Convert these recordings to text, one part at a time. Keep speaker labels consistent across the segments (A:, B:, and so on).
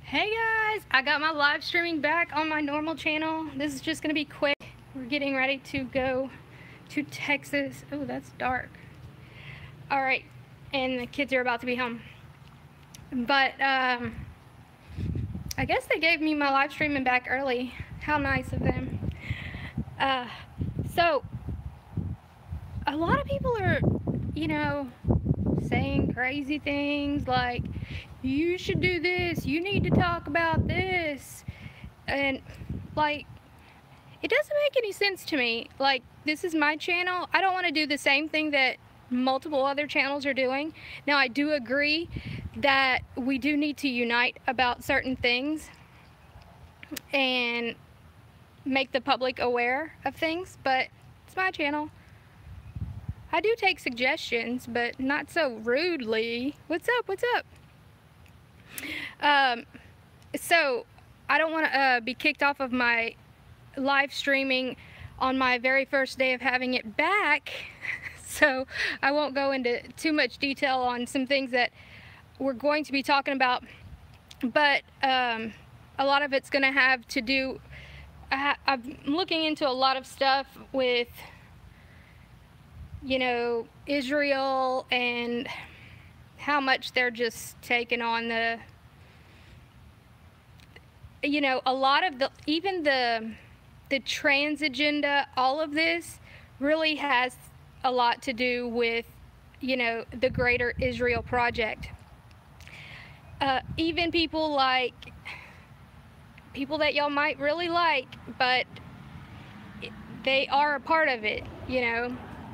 A: Hey guys, I got my live streaming back on my normal channel. This is just gonna be quick. We're getting ready to go to Texas. Oh, that's dark. All right, and the kids are about to be home. But I guess they gave me my live streaming back early. How nice of them. So a lot of people are, saying crazy things like, you should do this, you need to talk about this, and like, it doesn't make any sense to me. Like, this is my channel. I don't want to do the same thing that multiple other channels are doing. Now, I do agree that we do need to unite about certain things and make the public aware of things, but it's my channel. I do take suggestions, but not so rudely. What's up? What's up? So I don't want to be kicked off of my live streaming on my very first day of having it back. So I won't go into too much detail on some things that we're going to be talking about, but a lot of it's going to have to do, I'm looking into a lot of stuff with, Israel and how much they're just taking on the, a lot of the, even the trans agenda, all of this really has a lot to do with, the greater Israel project. Even people that y'all might really like, but they are a part of it,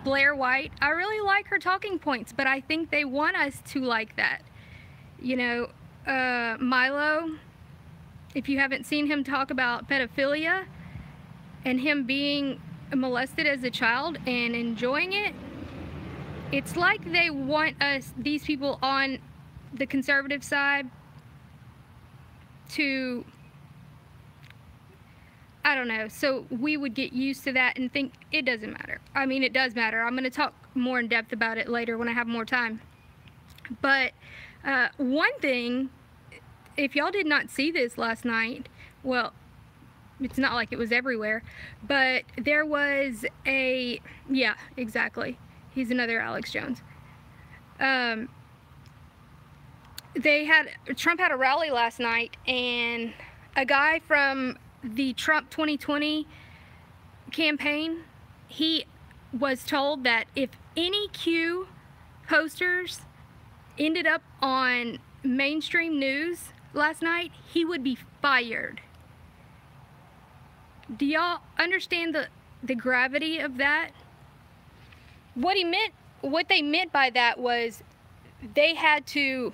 A: Blair White, I really like her talking points, but I think they want us to like that. Milo, if you haven't seen him talk about pedophilia and him being molested as a child and enjoying it, it's like they want us, these people on the conservative side, to, I don't know, so we would get used to that and think it doesn't matter. I mean, it does matter. I'm going to talk more in depth about it later when I have more time. But one thing, if y'all did not see this last night, well, it's not like it was everywhere, but there was a, yeah, exactly. He's another Alex Jones. Trump had a rally last night, and a guy from the Trump 2020 campaign, he was told that if any Q posters ended up on mainstream news last night, he would be fired. Do y'all understand the gravity of that? What they meant by that was they had to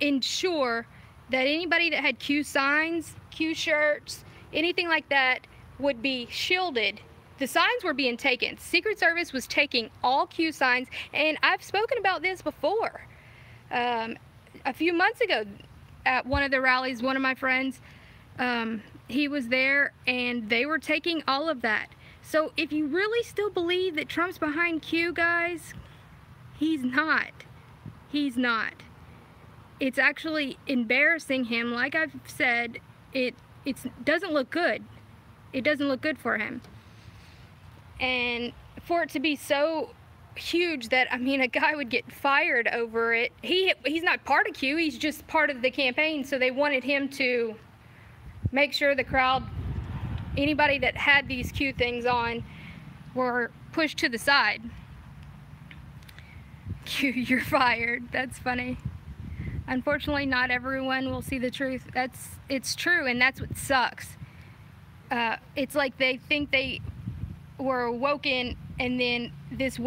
A: ensure that anybody that had Q signs, Q shirts, anything like that would be shielded. The signs were being taken. Secret Service was taking all Q signs, and I've spoken about this before. A few months ago at one of the rallies, one of my friends, he was there, and they were taking all of that. So if you really still believe that Trump's behind Q, guys, he's not. He's not. It's actually embarrassing him. Like I've said, it doesn't look good. It doesn't look good for him. And for it to be so huge that, I mean, a guy would get fired over it. He's not part of Q, he's just part of the campaign, so they wanted him to make sure the crowd, anybody that had these Q things on, were pushed to the side. Q, you're fired. That's funny. Unfortunately, not everyone will see the truth. It's true, and that's what sucks. It's like they think they were awoken, and then this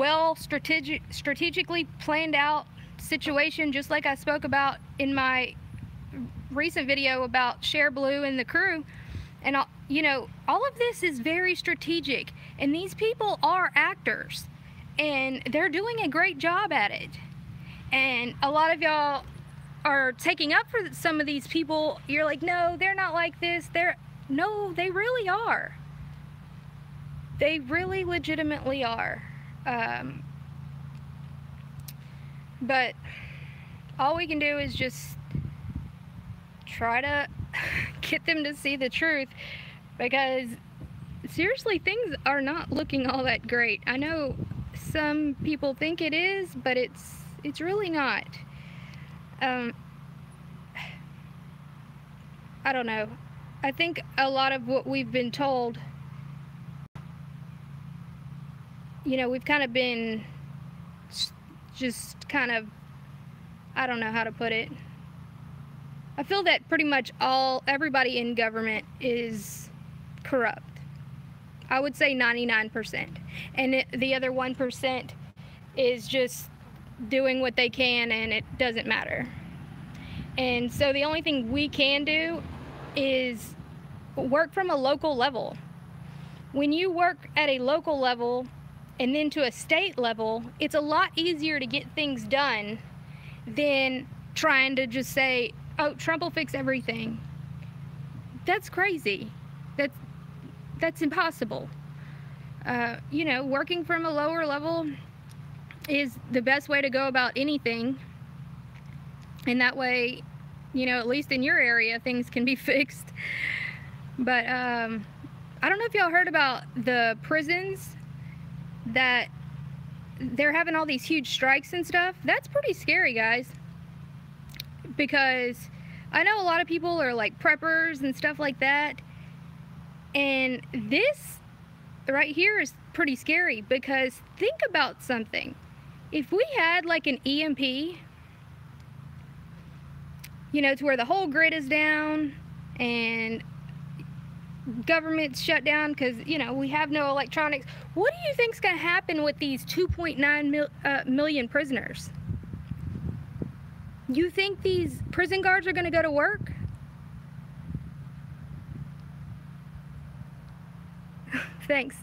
A: strategically planned out situation, just like I spoke about in my recent video about Share Blue and the crew, and all of this is very strategic, and these people are actors, and they're doing a great job at it. And a lot of y'all are taking up for some of these people. You're like, no, they're not like this. No, they really are. They really legitimately are. But all we can do is just try to get them to see the truth, because seriously, things are not looking all that great. I know some people think it is, but it's really not. I don't know. I think a lot of what we've been told, you know, we've kind of been just kind of, I don't know how to put it. I feel that pretty much everybody in government is corrupt. I would say 99%. And the other 1% is just doing what they can, and it doesn't matter. And so the only thing we can do is work from a local level. When you work at a local level and then to a state level, it's a lot easier to get things done than trying to just say, oh, Trump will fix everything. That's crazy. That's impossible. You know, working from a lower level is the best way to go about anything. And that way, you know, at least in your area, things can be fixed. But I don't know if y'all heard about the prisons, that they're having all these huge strikes and stuff. That's pretty scary, guys. Because I know a lot of people are like preppers and stuff like that. And this right here is pretty scary, because think about something. If we had like an EMP, you know, to where the whole grid is down and government's shut down because, you know, we have no electronics, what do you think's going to happen with these 2.9 million prisoners? You think these prison guards are going to go to work? Thanks.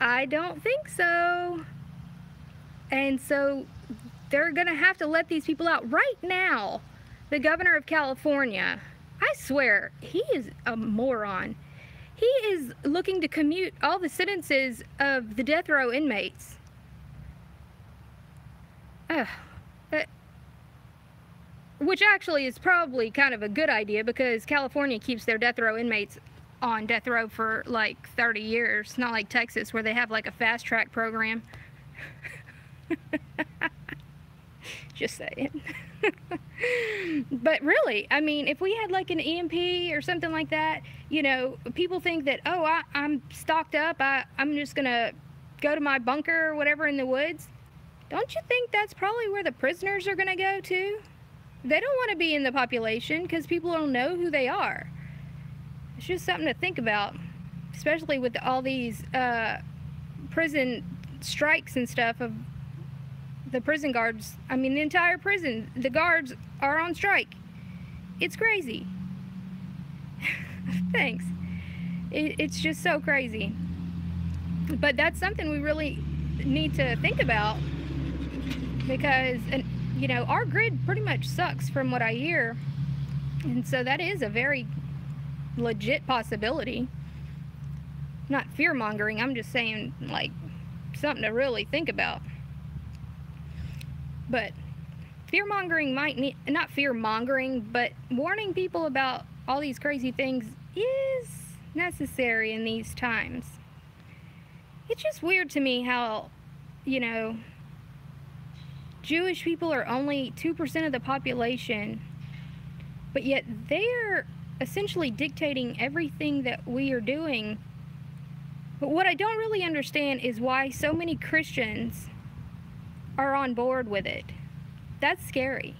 A: I don't think so. And so they're going to have to let these people out right now. The governor of California, I swear, he is a moron. He is looking to commute all the sentences of the death row inmates. Which actually is probably kind of a good idea, because California keeps their death row inmates on death row for like 30 years. Not like Texas, where they have like a fast track program. Just saying. But really, I mean, if we had like an EMP or something like that, you know, people think that, oh, I'm stocked up, I'm just gonna go to my bunker or whatever in the woods. Don't you think that's probably where the prisoners are gonna go to? They don't want to be in the population because people don't know who they are. It's just something to think about, especially with all these prison strikes and stuff of the prison guards. I mean, the entire prison, the guards are on strike. It's crazy. Thanks. It's just so crazy. But that's something we really need to think about, because, you know, our grid pretty much sucks from what I hear. And so that is a very legit possibility. Not fear-mongering, I'm just saying, like, something to really think about. But fear-mongering might need, not fear-mongering, but warning people about all these crazy things is necessary in these times. It's just weird to me how, you know, Jewish people are only 2% of the population, but yet they're essentially dictating everything that we are doing. But what I don't really understand is why so many Christians are on board with it. That's scary.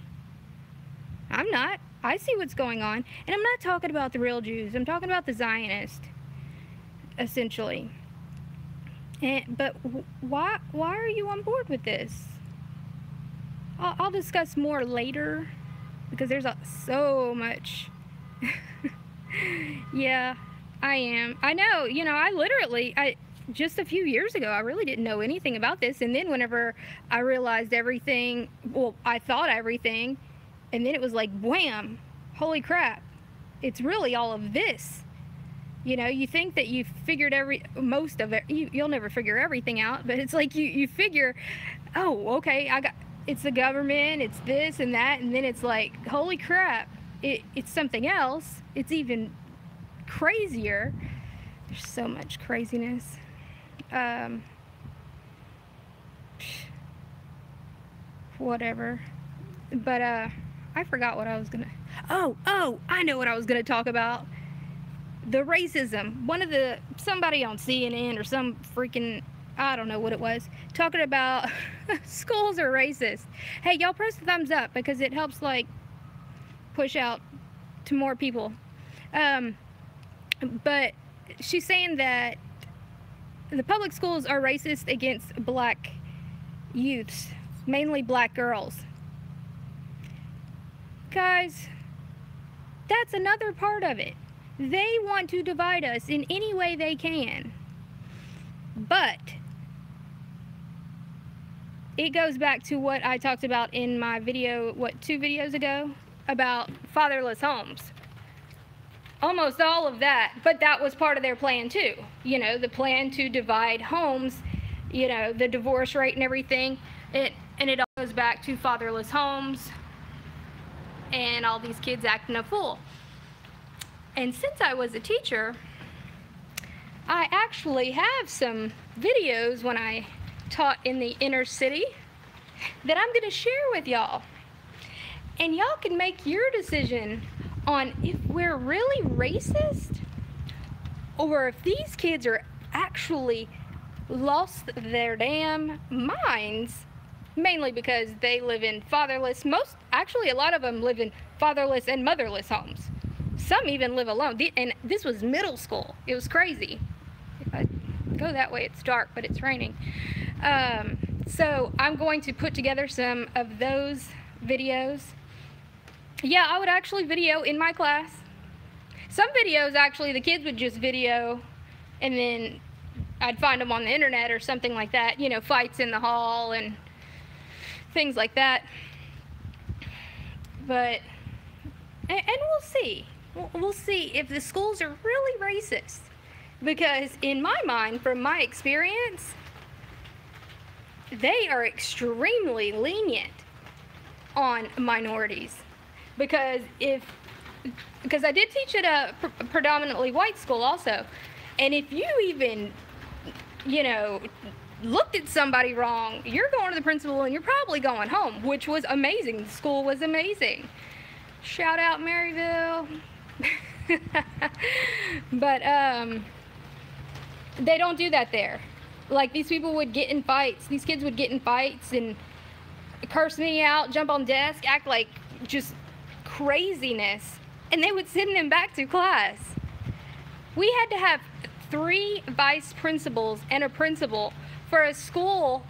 A: I'm not. I see what's going on. And I'm not talking about the real Jews. I'm talking about the Zionists, essentially. But why are you on board with this? I'll discuss more later, because there's so much. Yeah, I am. I know, you know, just a few years ago, I really didn't know anything about this. And then whenever I realized everything, well, I thought everything, and then it was like, wham, holy crap, it's really all of this. You know, you think that you figured most of it, you'll never figure everything out, but it's like you figure, oh, okay, it's the government, it's this and that, and then it's like, holy crap, it's something else. It's even crazier. There's so much craziness. Whatever. But I forgot what I was gonna. Oh, I know what I was gonna talk about. The racism. Somebody on CNN or some freaking, I don't know what it was, talking about schools are racist. Hey, y'all press the thumbs up because it helps like push out to more people. But she's saying that the public schools are racist against black youths, mainly black girls. Guys, that's another part of it. They want to divide us in any way they can. But it goes back to what I talked about in my video, 2 videos ago, about fatherless homes. Almost all of that, but that was part of their plan too. You know, the plan to divide homes, you know, the divorce rate and everything. And it all goes back to fatherless homes and all these kids acting a fool. And since I was a teacher, I actually have some videos when I taught in the inner city that I'm going to share with y'all. And y'all can make your decision on if we're really racist or if these kids are actually lost their damn minds, mainly because they live in fatherless, actually a lot of them live in fatherless and motherless homes. Some even live alone, and this was middle school. It was crazy. If I go that way, it's dark, but it's raining. So I'm going to put together some of those videos. Yeah, I would actually video in my class. Some videos, actually, the kids would just video, and then I'd find them on the internet or something like that. You know, fights in the hall and things like that. But, and we'll see. We'll see if the schools are really racist. Because in my mind, from my experience, they are extremely lenient on minorities. Because I did teach at a predominantly white school also. And if you even, you know, looked at somebody wrong, you're going to the principal and you're probably going home, which was amazing. The school was amazing. Shout out Maryville. But they don't do that there. Like, these people would get in fights. These kids would get in fights and curse me out, jump on desk, act like just craziness, and they would send them back to class. We had to have 3 vice principals and a principal for a school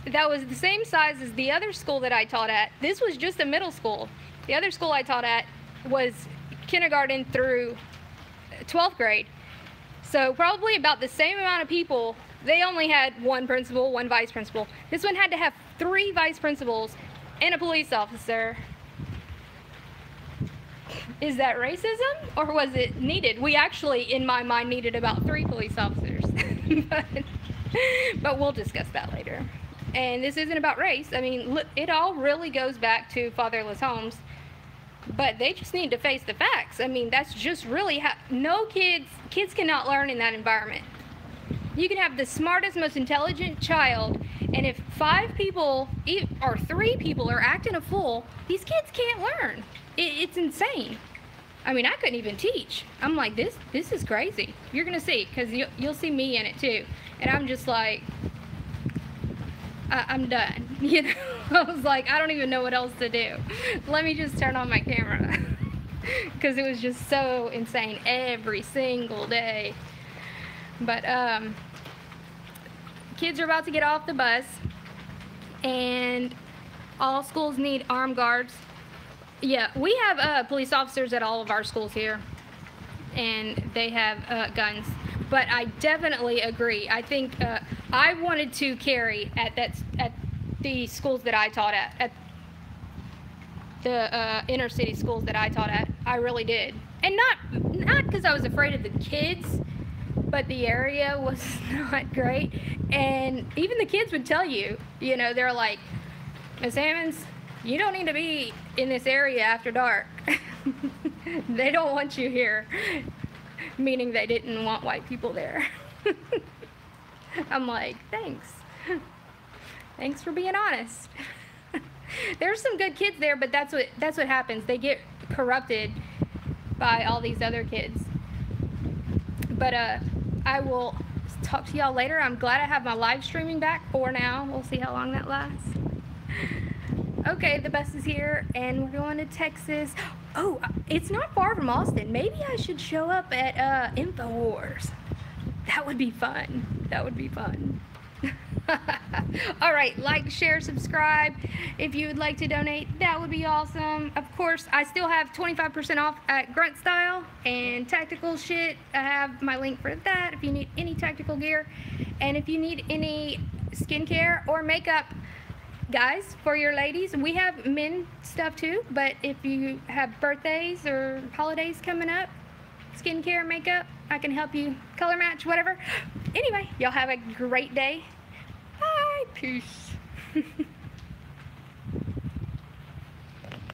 A: that was the same size as the other school that I taught at. This was just a middle school. The other school I taught at was kindergarten through 12th grade. So probably about the same amount of people. They only had 1 principal, 1 vice principal. This one had to have 3 vice principals and a police officer. Is that racism, or was it needed? We actually, in my mind, needed about 3 police officers. but we'll discuss that later. And this isn't about race. I mean, it all really goes back to fatherless homes. But they just need to face the facts. I mean, that's just really how, kids cannot learn in that environment. You can have the smartest, most intelligent child, and if 5 people or 3 people are acting a fool, these kids can't learn. It's insane. I mean, I couldn't even teach. I'm like, this is crazy. You're gonna see, because you'll see me in it too. And I'm just like, I'm done. You know, I was like, I don't even know what else to do. Let me just turn on my camera. Because it was just so insane every single day. But kids are about to get off the bus, and all schools need armed guards. Yeah, we have police officers at all of our schools here, and they have guns. But I definitely agree. I think I wanted to carry at the schools that I taught at the inner city schools that I taught at. I really did, and not because I was afraid of the kids, but the area was not great. And even the kids would tell you, you know, they're like, Miss Hammonds, you don't need to be in this area after dark. They don't want you here, meaning they didn't want white people there. I'm like, thanks. Thanks for being honest. There's some good kids there, but that's what happens. They get corrupted by all these other kids. But I will talk to y'all later. I'm glad I have my live streaming back for now. We'll see how long that lasts. Okay, the bus is here, and we're going to Texas. Oh, it's not far from Austin. Maybe I should show up at InfoWars. That would be fun. That would be fun. All right, like, share, subscribe. If you would like to donate, that would be awesome. Of course, I still have 25% off at Grunt Style and tactical shit. I have my link for that if you need any tactical gear. And if you need any skincare or makeup, guys, for your ladies, we have men stuff too. But if you have birthdays or holidays coming up, skincare, makeup, I can help you color match, whatever. Anyway, y'all have a great day. Bye. Peace.